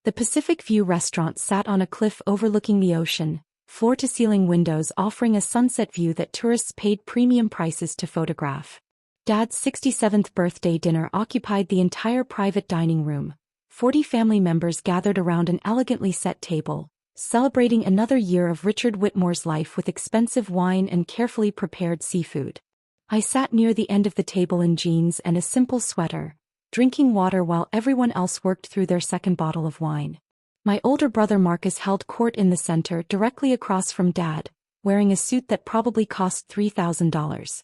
The Pacific View restaurant sat on a cliff overlooking the ocean, floor-to-ceiling windows offering a sunset view that tourists paid premium prices to photograph. Dad's 67th birthday dinner occupied the entire private dining room. 40 family members gathered around an elegantly set table, celebrating another year of Richard Whitmore's life with expensive wine and carefully prepared seafood. I sat near the end of the table in jeans and a simple sweater, drinking water while everyone else worked through their second bottle of wine. My older brother Marcus held court in the center directly across from Dad, wearing a suit that probably cost $3,000.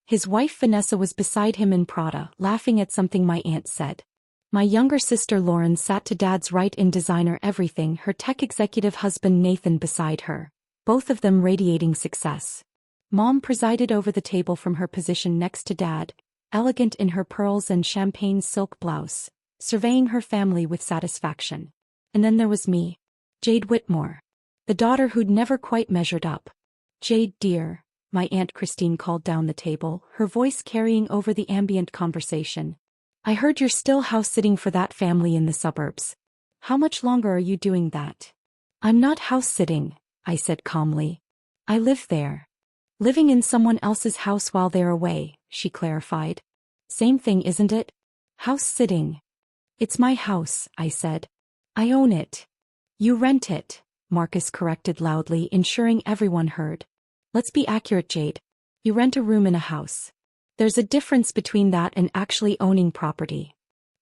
His wife Vanessa was beside him in Prada, laughing at something my aunt said. My younger sister Lauren sat to Dad's right in designer everything, her tech executive husband Nathan beside her, both of them radiating success. Mom presided over the table from her position next to Dad, elegant in her pearls and champagne silk blouse, surveying her family with satisfaction. And then there was me, Jade Whitmore, the daughter who'd never quite measured up. "Jade, dear," my Aunt Christine called down the table, her voice carrying over the ambient conversation. "I heard you're still house-sitting for that family in the suburbs. How much longer are you doing that?" "I'm not house-sitting," I said calmly. "I live there. Living in someone else's house while they're away," she clarified. "Same thing, isn't it? House-sitting." "It's my house," I said. "I own it." "You rent it," Marcus corrected loudly, ensuring everyone heard. "Let's be accurate, Jade. You rent a room in a house. There's a difference between that and actually owning property."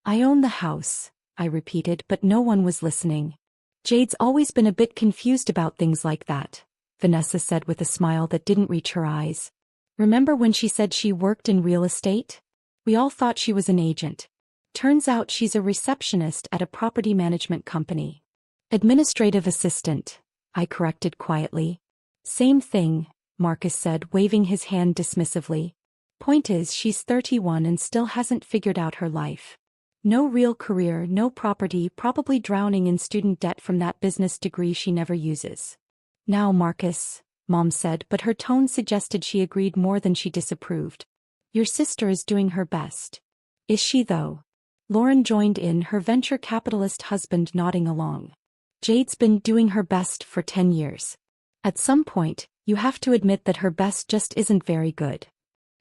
"I own the house," I repeated, but no one was listening. "Jade's always been a bit confused about things like that," Vanessa said with a smile that didn't reach her eyes. "Remember when she said she worked in real estate? We all thought she was an agent. Turns out she's a receptionist at a property management company." "Administrative assistant," I corrected quietly. "Same thing," Marcus said, waving his hand dismissively. "Point is, she's 31 and still hasn't figured out her life. No real career, no property, probably drowning in student debt from that business degree she never uses." "Now, Marcus," Mom said, but her tone suggested she agreed more than she disapproved. "Your sister is doing her best." "Is she though?" Lauren joined in, her venture capitalist husband nodding along. "Jade's been doing her best for 10 years. At some point, you have to admit that her best just isn't very good."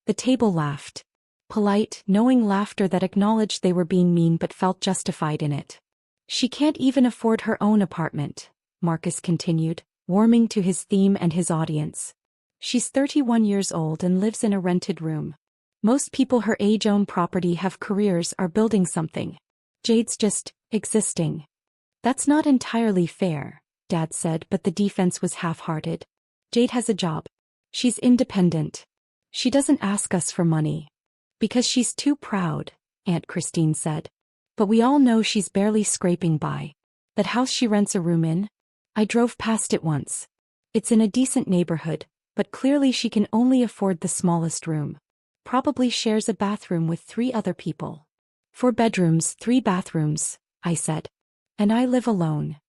The table laughed. Polite, knowing laughter that acknowledged they were being mean but felt justified in it. "She can't even afford her own apartment," Marcus continued, warming to his theme and his audience. "She's 31 years old and lives in a rented room. Most people her age own property, have careers, are building something. Jade's just existing." "That's not entirely fair," Dad said, but the defense was half-hearted. "Jade has a job. She's independent. She doesn't ask us for money." "Because she's too proud," Aunt Christine said. "But we all know she's barely scraping by. That house she rents a room in? I drove past it once. It's in a decent neighborhood, but clearly she can only afford the smallest room. Probably shares a bathroom with 3 other people." "4 bedrooms, 3 bathrooms," I said. "And I live alone."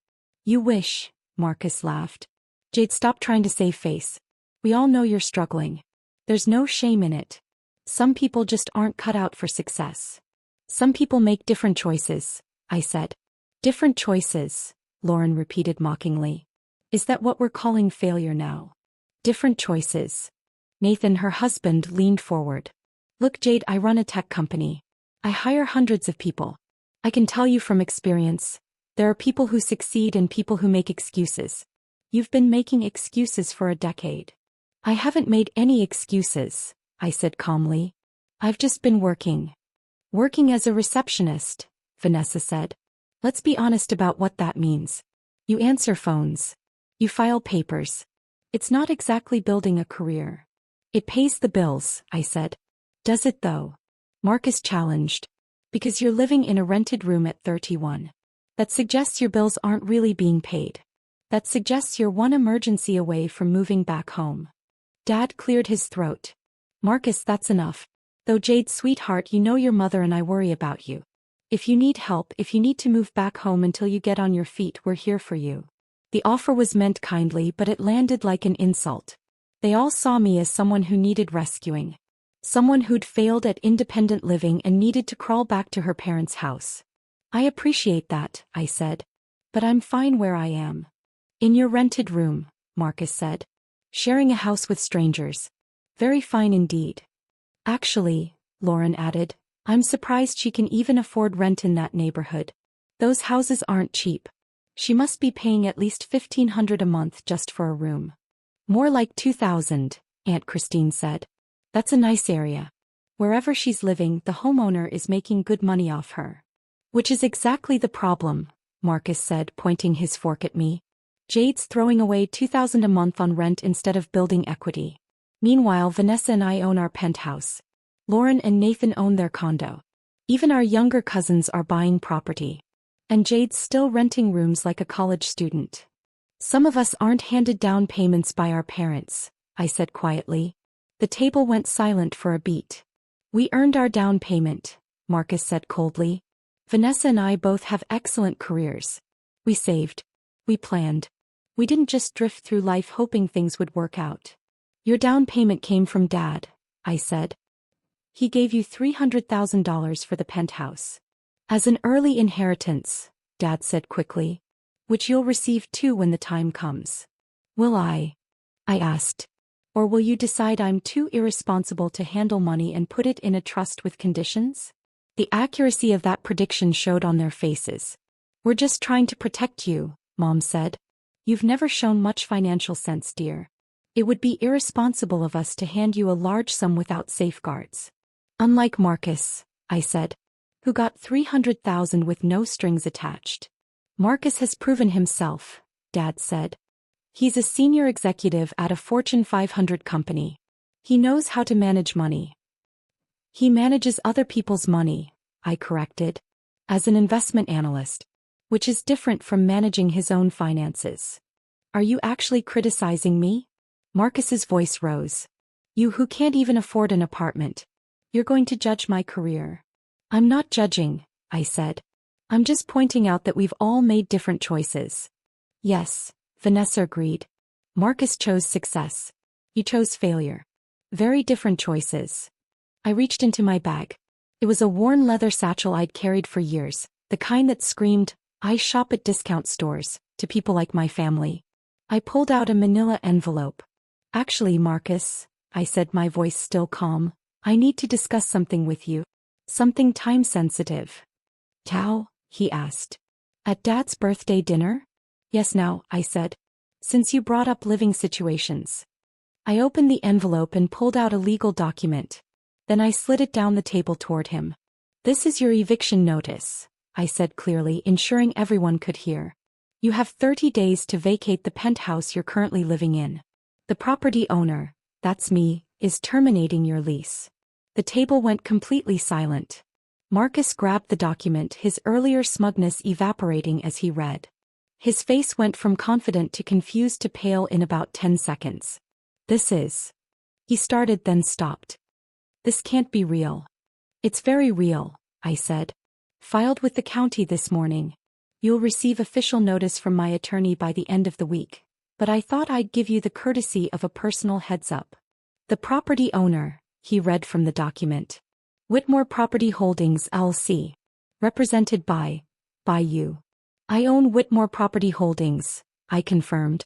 "You wish," Marcus laughed. "Jade, stop trying to save face. We all know you're struggling. There's no shame in it. Some people just aren't cut out for success. Some people make different choices," I said. "Different choices," Lauren repeated mockingly. "Is that what we're calling failure now? Different choices?" Nathan, her husband, leaned forward. "Look, Jade, I run a tech company. I hire hundreds of people. I can tell you from experience, there are people who succeed and people who make excuses. You've been making excuses for a decade." "I haven't made any excuses," I said calmly. "I've just been working." "Working as a receptionist," Vanessa said. "Let's be honest about what that means. You answer phones. You file papers. It's not exactly building a career." "It pays the bills," I said. "Does it though?" Marcus challenged. "Because you're living in a rented room at 31. That suggests your bills aren't really being paid. That suggests you're one emergency away from moving back home." Dad cleared his throat. "Marcus, that's enough. Though, Jade, sweetheart, you know your mother and I worry about you. If you need help, if you need to move back home until you get on your feet, we're here for you." The offer was meant kindly, but it landed like an insult. They all saw me as someone who needed rescuing. Someone who'd failed at independent living and needed to crawl back to her parents' house. "I appreciate that," I said. But I'm fine where I am. In your rented room, Marcus said. Sharing a house with strangers. Very fine indeed. Actually, Lauren added, I'm surprised she can even afford rent in that neighborhood. Those houses aren't cheap. She must be paying at least $1,500 a month just for a room. More like $2,000, Aunt Christine said. That's a nice area. Wherever she's living, the homeowner is making good money off her. Which is exactly the problem, Marcus said, pointing his fork at me. Jade's throwing away $2,000 a month on rent instead of building equity. Meanwhile, Vanessa and I own our penthouse. Lauren and Nathan own their condo. Even our younger cousins are buying property. And Jade's still renting rooms like a college student. Some of us aren't handed down payments by our parents, I said quietly. The table went silent for a beat. We earned our down payment, Marcus said coldly. Vanessa and I both have excellent careers. We saved. We planned. We didn't just drift through life hoping things would work out. Your down payment came from Dad, I said. He gave you $300,000 for the penthouse. As an early inheritance, Dad said quickly. Which you'll receive too when the time comes. Will I asked. Or will you decide I'm too irresponsible to handle money and put it in a trust with conditions? The accuracy of that prediction showed on their faces. We're just trying to protect you, Mom said. You've never shown much financial sense, dear. It would be irresponsible of us to hand you a large sum without safeguards. Unlike Marcus, I said, who got $300,000 with no strings attached. Marcus has proven himself, Dad said. He's a senior executive at a Fortune 500 company. He knows how to manage money. He manages other people's money, I corrected, as an investment analyst, which is different from managing his own finances. Are you actually criticizing me? Marcus's voice rose. You who can't even afford an apartment. You're going to judge my career. I'm not judging, I said. I'm just pointing out that we've all made different choices. Yes, Vanessa agreed. Marcus chose success. You chose failure. Very different choices. I reached into my bag. It was a worn leather satchel I'd carried for years, the kind that screamed, I shop at discount stores, to people like my family. I pulled out a manila envelope. Actually, Marcus, I said, my voice still calm, I need to discuss something with you. Something time-sensitive. Tao? He asked. At Dad's birthday dinner? Yes now, I said. Since you brought up living situations. I opened the envelope and pulled out a legal document. Then I slid it down the table toward him. This is your eviction notice, I said clearly, ensuring everyone could hear. You have 30 days to vacate the penthouse you're currently living in. The property owner, that's me, is terminating your lease. The table went completely silent. Marcus grabbed the document, his earlier smugness evaporating as he read. His face went from confident to confused to pale in about 10 seconds. This is... He started then stopped. This can't be real. It's very real, I said. Filed with the county this morning. You'll receive official notice from my attorney by the end of the week, but I thought I'd give you the courtesy of a personal heads-up. The property owner, he read from the document. Whitmore Property Holdings, LLC. Represented by you. I own Whitmore Property Holdings, I confirmed.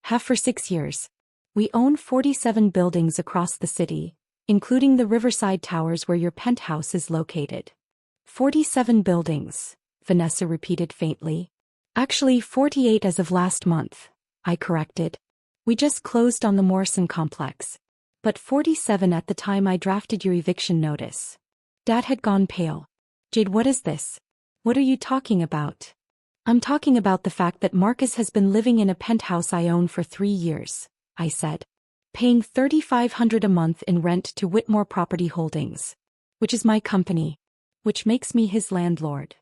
Have for 6 years. We own 47 buildings across the city, including the Riverside Towers where your penthouse is located. 47 buildings, Vanessa repeated faintly. Actually 48 as of last month, I corrected. We just closed on the Morrison complex. But 47 at the time I drafted your eviction notice. Dad had gone pale. Jade, what is this? What are you talking about? I'm talking about the fact that Marcus has been living in a penthouse I own for 3 years, I said. Paying $3,500 a month in rent to Whitmore Property Holdings. Which is my company. Which makes me his landlord.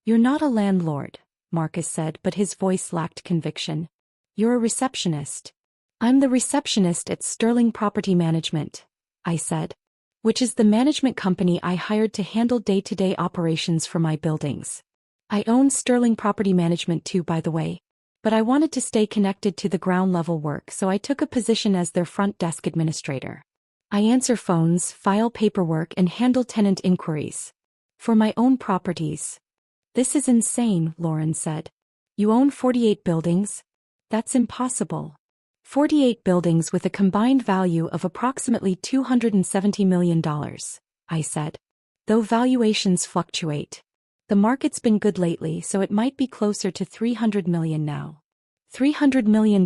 You're not a landlord, Marcus said, but his voice lacked conviction. You're a receptionist. I'm the receptionist at Sterling Property Management, I said. Which is the management company I hired to handle day-to-day operations for my buildings. I own Sterling Property Management too, by the way. But I wanted to stay connected to the ground-level work, so I took a position as their front desk administrator. I answer phones, file paperwork, and handle tenant inquiries. For my own properties. This is insane, Lauren said. You own 48 buildings? That's impossible. 48 buildings with a combined value of approximately $270 million, I said. Though valuations fluctuate. The market's been good lately, so it might be closer to $300 million now. $300 million,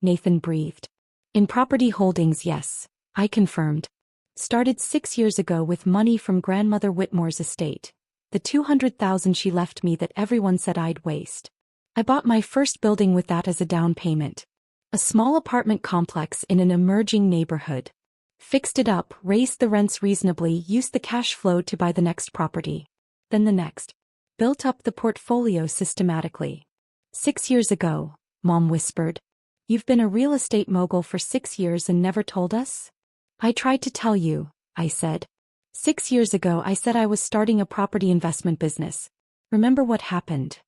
Nathan breathed. In property holdings, yes, I confirmed. Started 6 years ago with money from grandmother Whitmore's estate. The $200,000 she left me that everyone said I'd waste. I bought my first building with that as a down payment. A small apartment complex in an emerging neighborhood. Fixed it up, raised the rents reasonably, used the cash flow to buy the next property. Then the next. Built up the portfolio systematically. 6 years ago, Mom whispered. You've been a real estate mogul for 6 years and never told us? I tried to tell you, I said. 6 years ago I said I was starting a property investment business. Remember what happened?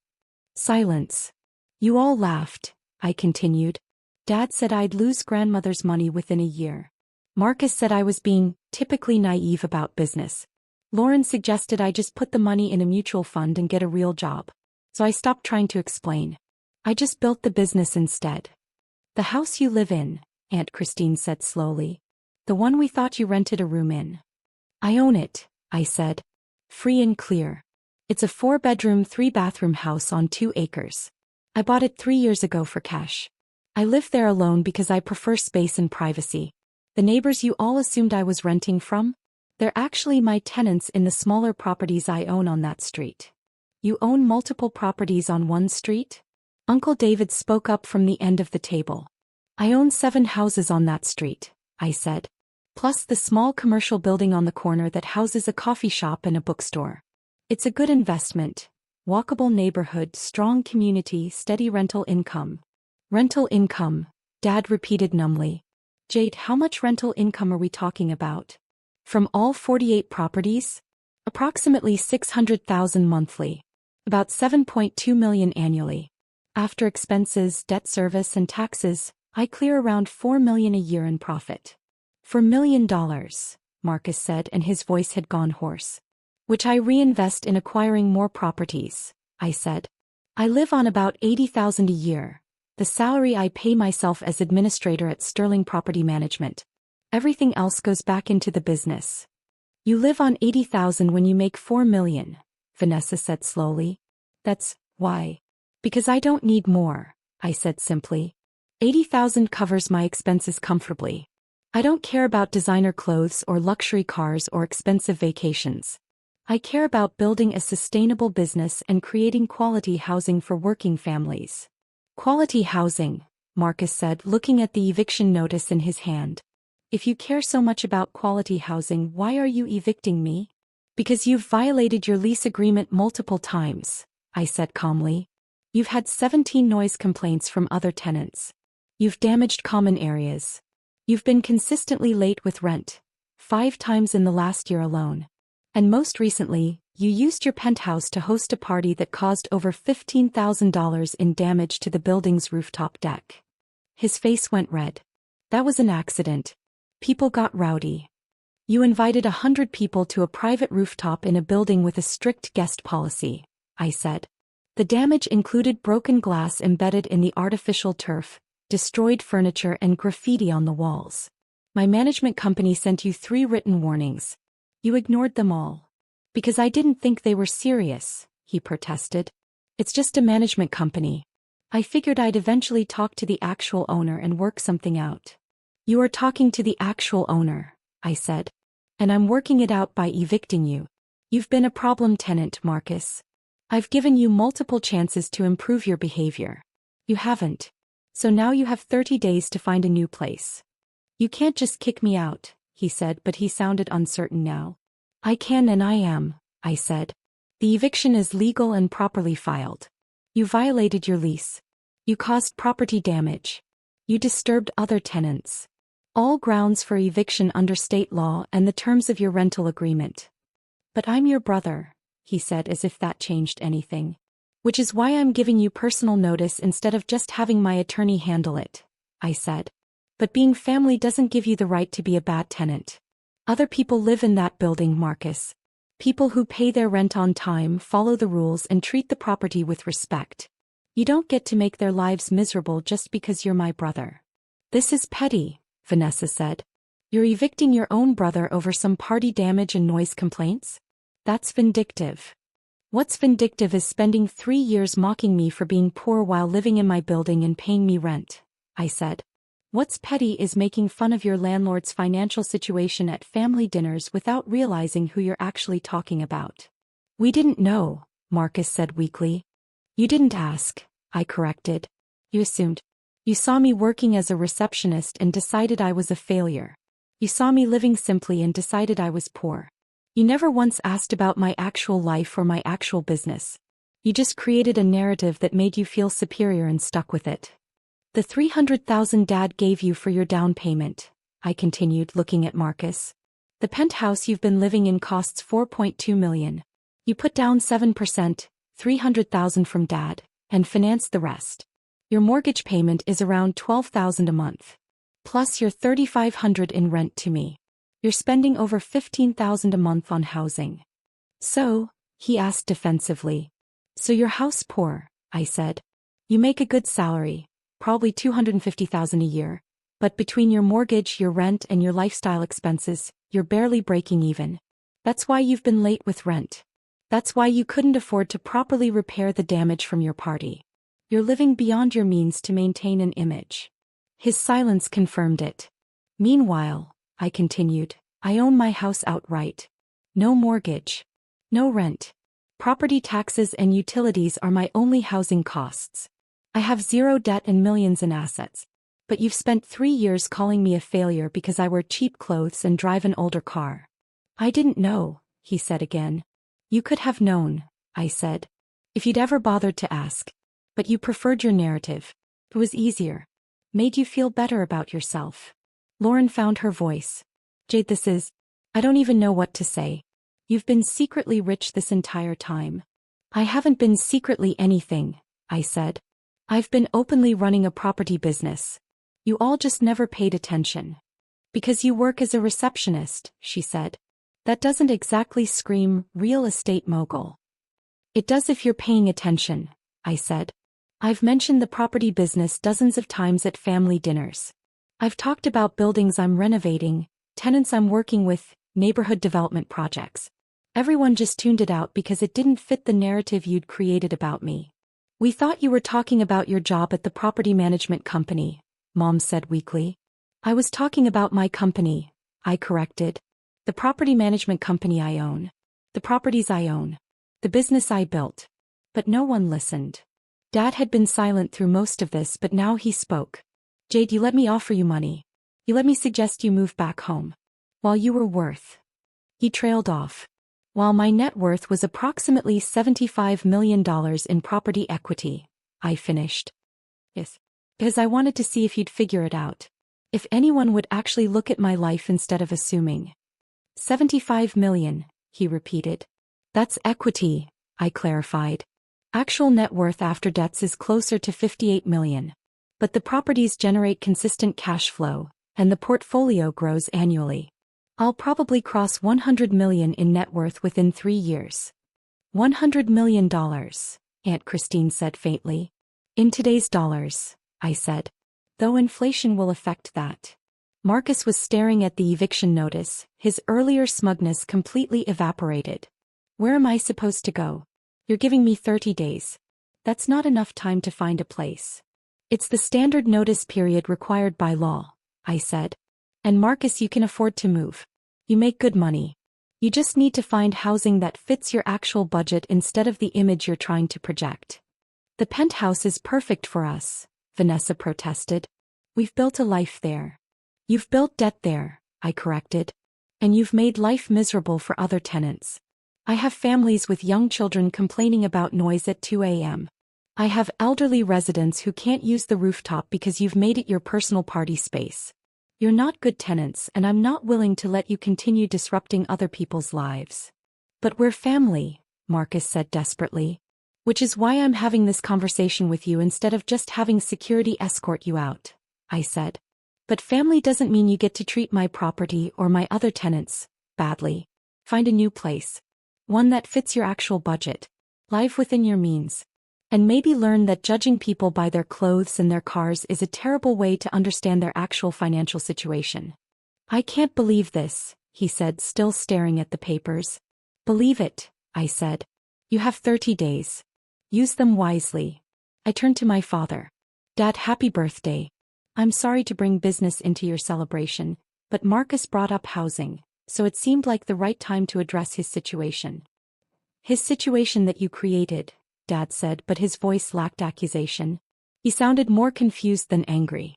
Silence. You all laughed, I continued. Dad said I'd lose grandmother's money within a year. Marcus said I was being typically naive about business. Lauren suggested I just put the money in a mutual fund and get a real job. So I stopped trying to explain. I just built the business instead. The house you live in, Aunt Christine said slowly. The one we thought you rented a room in. I own it, I said. Free and clear. It's a 4-bedroom, 3-bathroom house on 2 acres. I bought it 3 years ago for cash. I live there alone because I prefer space and privacy. The neighbors you all assumed I was renting from? They're actually my tenants in the smaller properties I own on that street. You own multiple properties on one street? Uncle David spoke up from the end of the table. I own 7 houses on that street, I said. Plus the small commercial building on the corner that houses a coffee shop and a bookstore. It's a good investment. Walkable neighborhood, strong community, steady rental income. Rental income, Dad repeated numbly. Jade, how much rental income are we talking about? From all 48 properties? Approximately $600,000 monthly. About $7.2 million annually. After expenses, debt service and taxes, I clear around $4 million a year in profit. $4 million, Marcus said, and his voice had gone hoarse. Which I reinvest in acquiring more properties, I said. I live on about $80,000 a year, the salary I pay myself as administrator at Sterling Property Management. Everything else goes back into the business. You live on $80,000 when you make $4 million, Vanessa said slowly. That's why. Because I don't need more, I said simply. $80,000 covers my expenses comfortably. I don't care about designer clothes or luxury cars or expensive vacations. I care about building a sustainable business and creating quality housing for working families. Quality housing, Marcus said, looking at the eviction notice in his hand. If you care so much about quality housing, why are you evicting me? Because you've violated your lease agreement multiple times, I said calmly. You've had 17 noise complaints from other tenants. You've damaged common areas. You've been consistently late with rent, 5 times in the last year alone. And most recently, you used your penthouse to host a party that caused over $15,000 in damage to the building's rooftop deck. His face went red. That was an accident. People got rowdy. You invited 100 people to a private rooftop in a building with a strict guest policy, I said. The damage included broken glass embedded in the artificial turf, destroyed furniture and graffiti on the walls. My management company sent you 3 written warnings. You ignored them all. Because I didn't think they were serious, he protested. It's just a management company. I figured I'd eventually talk to the actual owner and work something out. You are talking to the actual owner, I said. And I'm working it out by evicting you. You've been a problem tenant, Marcus. I've given you multiple chances to improve your behavior. You haven't. So now you have 30 days to find a new place. You can't just kick me out, he said, but he sounded uncertain now. I can and I am, I said. The eviction is legal and properly filed. You violated your lease. You caused property damage. You disturbed other tenants. All grounds for eviction under state law and the terms of your rental agreement. But I'm your brother, he said as if that changed anything. Which is why I'm giving you personal notice instead of just having my attorney handle it, I said. But being family doesn't give you the right to be a bad tenant. Other people live in that building, Marcus. People who pay their rent on time, follow the rules and treat the property with respect. You don't get to make their lives miserable just because you're my brother. This is petty, Vanessa said. You're evicting your own brother over some party damage and noise complaints? That's vindictive. What's vindictive is spending 3 years mocking me for being poor while living in my building and paying me rent, I said. What's petty is making fun of your landlord's financial situation at family dinners without realizing who you're actually talking about. We didn't know, Marcus said weakly. You didn't ask, I corrected. You assumed. You saw me working as a receptionist and decided I was a failure. You saw me living simply and decided I was poor. You never once asked about my actual life or my actual business. You just created a narrative that made you feel superior and stuck with it. The $300,000 Dad gave you for your down payment, I continued, looking at Marcus. The penthouse you've been living in costs $4.2 million. You put down 7%, $300,000 from Dad, and financed the rest. Your mortgage payment is around $12,000 a month. Plus your $3,500 in rent to me. You're spending over $15,000 a month on housing. So, he asked defensively. So you're house poor, I said. You make a good salary, probably $250,000 a year, but between your mortgage, your rent, and your lifestyle expenses, you're barely breaking even. That's why you've been late with rent. That's why you couldn't afford to properly repair the damage from your party. You're living beyond your means to maintain an image. His silence confirmed it. Meanwhile, I continued, I own my house outright. No mortgage. No rent. Property taxes and utilities are my only housing costs. I have zero debt and millions in assets. But you've spent 3 years calling me a failure because I wear cheap clothes and drive an older car. I didn't know, he said again. You could have known, I said. If you'd ever bothered to ask. But you preferred your narrative. It was easier. Made you feel better about yourself. Lauren found her voice. Jade, I don't even know what to say. You've been secretly rich this entire time. I haven't been secretly anything, I said. I've been openly running a property business. You all just never paid attention. Because you work as a receptionist, she said. That doesn't exactly scream real estate mogul. It does if you're paying attention, I said. I've mentioned the property business dozens of times at family dinners. I've talked about buildings I'm renovating, tenants I'm working with, neighborhood development projects. Everyone just tuned it out because it didn't fit the narrative you'd created about me. We thought you were talking about your job at the property management company, Mom said weakly. I was talking about my company, I corrected. The property management company I own. The properties I own. The business I built. But no one listened. Dad had been silent through most of this, but now he spoke. Jade, you let me offer you money. You let me suggest you move back home. While you were worth. He trailed off. While my net worth was approximately $75 million in property equity, I finished. Yes. Because I wanted to see if you'd figure it out. If anyone would actually look at my life instead of assuming. 75 million, he repeated. That's equity, I clarified. Actual net worth after debts is closer to 58 million. But the properties generate consistent cash flow, and the portfolio grows annually. I'll probably cross 100 million in net worth within 3 years. $100 million, Aunt Christine said faintly. In today's dollars, I said. Though inflation will affect that. Marcus was staring at the eviction notice, his earlier smugness completely evaporated. Where am I supposed to go? You're giving me 30 days. That's not enough time to find a place. It's the standard notice period required by law, I said. And Marcus, you can afford to move. You make good money. You just need to find housing that fits your actual budget instead of the image you're trying to project. The penthouse is perfect for us, Vanessa protested. We've built a life there. You've built debt there, I corrected. And you've made life miserable for other tenants. I have families with young children complaining about noise at 2 a.m. I have elderly residents who can't use the rooftop because you've made it your personal party space. You're not good tenants, and I'm not willing to let you continue disrupting other people's lives. But we're family, Marcus said desperately. Which is why I'm having this conversation with you instead of just having security escort you out, I said. But family doesn't mean you get to treat my property or my other tenants badly. Find a new place. One that fits your actual budget. Live within your means. And maybe learn that judging people by their clothes and their cars is a terrible way to understand their actual financial situation. I can't believe this, he said, still staring at the papers. Believe it, I said. You have 30 days. Use them wisely. I turned to my father. Dad, happy birthday. I'm sorry to bring business into your celebration, but Marcus brought up housing, so it seemed like the right time to address his situation. His situation that you created, Dad said, but his voice lacked accusation. He sounded more confused than angry.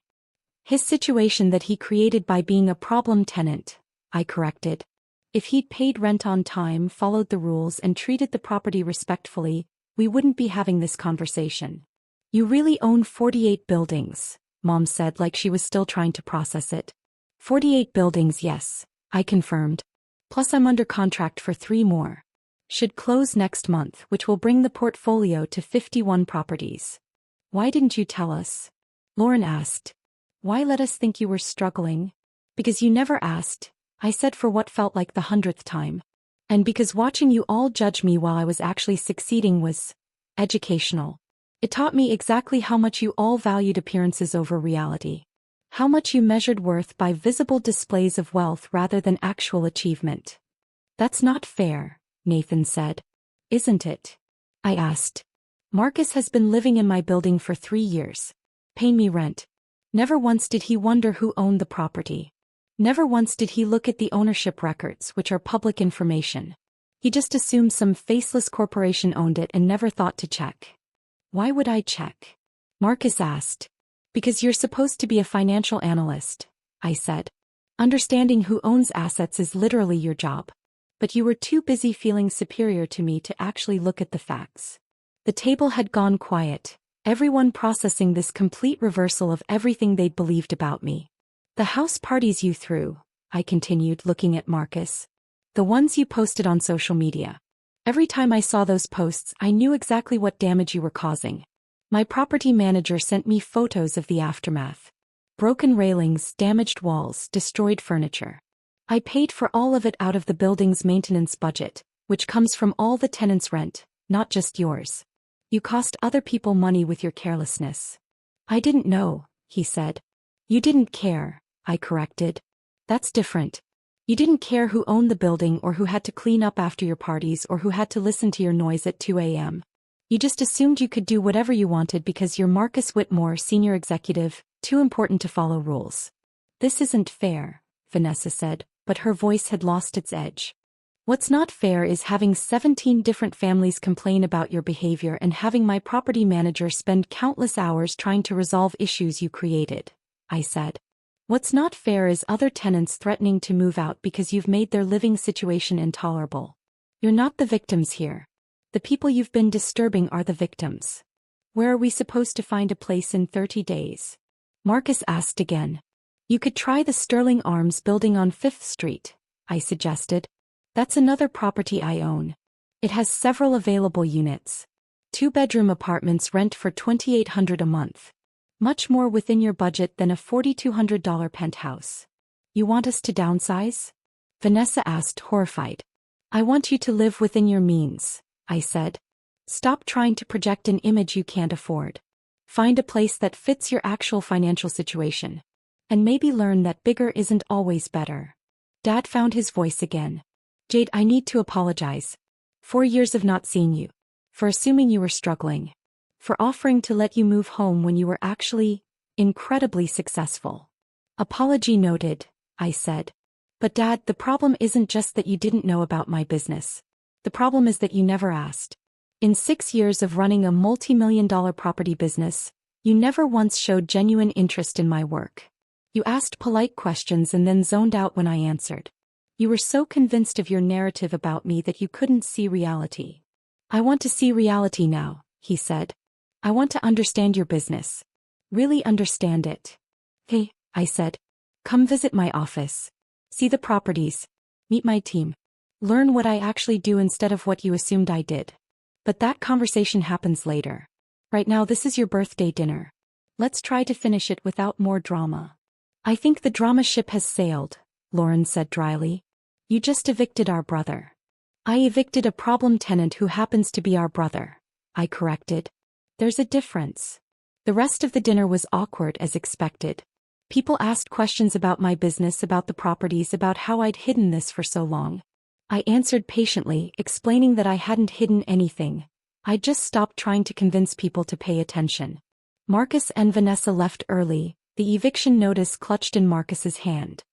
His situation that he created by being a problem tenant, I corrected. If he'd paid rent on time, followed the rules, and treated the property respectfully, we wouldn't be having this conversation. You really own 48 buildings, Mom said, like she was still trying to process it. 48 buildings, yes, I confirmed. Plus I'm under contract for 3 more. Should close next month, which will bring the portfolio to 51 properties. Why didn't you tell us? Lauren asked. Why let us think you were struggling? Because you never asked, I said for what felt like the 100th time. And because watching you all judge me while I was actually succeeding was educational. It taught me exactly how much you all valued appearances over reality. How much you measured worth by visible displays of wealth rather than actual achievement. That's not fair, Nathan said. Isn't it? I asked. Marcus has been living in my building for 3 years. Paying me rent. Never once did he wonder who owned the property. Never once did he look at the ownership records, which are public information. He just assumed some faceless corporation owned it and never thought to check. Why would I check? Marcus asked. Because you're supposed to be a financial analyst, I said. Understanding who owns assets is literally your job. But you were too busy feeling superior to me to actually look at the facts. The table had gone quiet, everyone processing this complete reversal of everything they'd believed about me. The house parties you threw, I continued, looking at Marcus. The ones you posted on social media. Every time I saw those posts, I knew exactly what damage you were causing. My property manager sent me photos of the aftermath. Broken railings, damaged walls, destroyed furniture. I paid for all of it out of the building's maintenance budget, which comes from all the tenants' rent, not just yours. You cost other people money with your carelessness. I didn't know, he said. You didn't care, I corrected. That's different. You didn't care who owned the building or who had to clean up after your parties or who had to listen to your noise at 2 a.m. You just assumed you could do whatever you wanted because you're Marcus Whitmore, senior executive, too important to follow rules. This isn't fair, Vanessa said, but her voice had lost its edge. What's not fair is having 17 different families complain about your behavior and having my property manager spend countless hours trying to resolve issues you created, I said. What's not fair is other tenants threatening to move out because you've made their living situation intolerable. You're not the victims here. The people you've been disturbing are the victims. Where are we supposed to find a place in 30 days? Marcus asked again. You could try the Sterling Arms building on 5th Street, I suggested. That's another property I own. It has several available units. 2-bedroom apartments rent for $2,800 a month. Much more within your budget than a $4,200 penthouse. You want us to downsize? Vanessa asked, horrified. I want you to live within your means, I said. Stop trying to project an image you can't afford. Find a place that fits your actual financial situation. And maybe learn that bigger isn't always better. Dad found his voice again. Jade, I need to apologize. 4 years of not seeing you. For assuming you were struggling. For offering to let you move home when you were actually incredibly successful. Apology noted, I said. But Dad, the problem isn't just that you didn't know about my business. The problem is that you never asked. In 6 years of running a multi-million-dollar property business, you never once showed genuine interest in my work. You asked polite questions and then zoned out when I answered. You were so convinced of your narrative about me that you couldn't see reality. I want to see reality now, he said. I want to understand your business. Really understand it. Hey, I said. Come visit my office. See the properties. Meet my team. Learn what I actually do instead of what you assumed I did. But that conversation happens later. Right now this is your birthday dinner. Let's try to finish it without more drama. I think the drama ship has sailed, Lauren said dryly. You just evicted our brother. I evicted a problem tenant who happens to be our brother, I corrected. There's a difference. The rest of the dinner was awkward as expected. People asked questions about my business, about the properties, about how I'd hidden this for so long. I answered patiently, explaining that I hadn't hidden anything. I'd just stopped trying to convince people to pay attention. Marcus and Vanessa left early, the eviction notice clutched in Marcus's hand.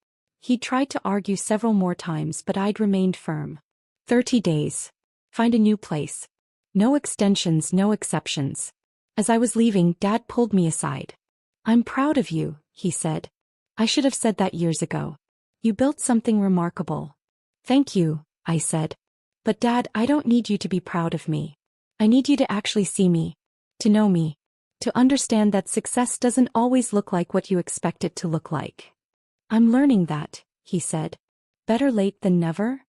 He tried to argue several more times, but I'd remained firm. 30 days. Find a new place. No extensions, no exceptions. As I was leaving, Dad pulled me aside. "I'm proud of you," he said. "I should have said that years ago. You built something remarkable." "Thank you," I said. "But Dad, I don't need you to be proud of me. I need you to actually see me. To know me. To understand that success doesn't always look like what you expect it to look like." "I'm learning that," he said. "Better late than never?"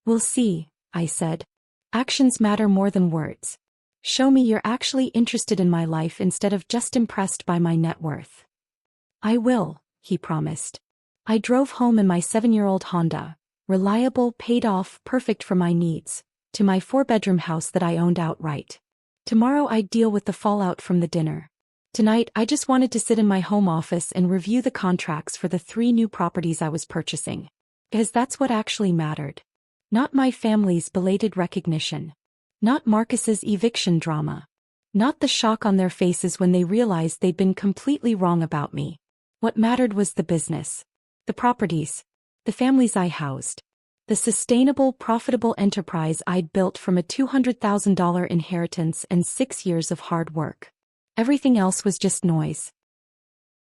"We'll see," I said. "Actions matter more than words. Show me you're actually interested in my life instead of just impressed by my net worth." "I will," he promised. I drove home in my 7-year-old Honda, reliable, paid off, perfect for my needs, to my 4-bedroom house that I owned outright. Tomorrow I'd deal with the fallout from the dinner. Tonight I just wanted to sit in my home office and review the contracts for the 3 new properties I was purchasing. Because that's what actually mattered. Not my family's belated recognition. Not Marcus's eviction drama. Not the shock on their faces when they realized they'd been completely wrong about me. What mattered was the business. The properties. The families I housed. The sustainable, profitable enterprise I'd built from a $200,000 inheritance and 6 years of hard work. Everything else was just noise.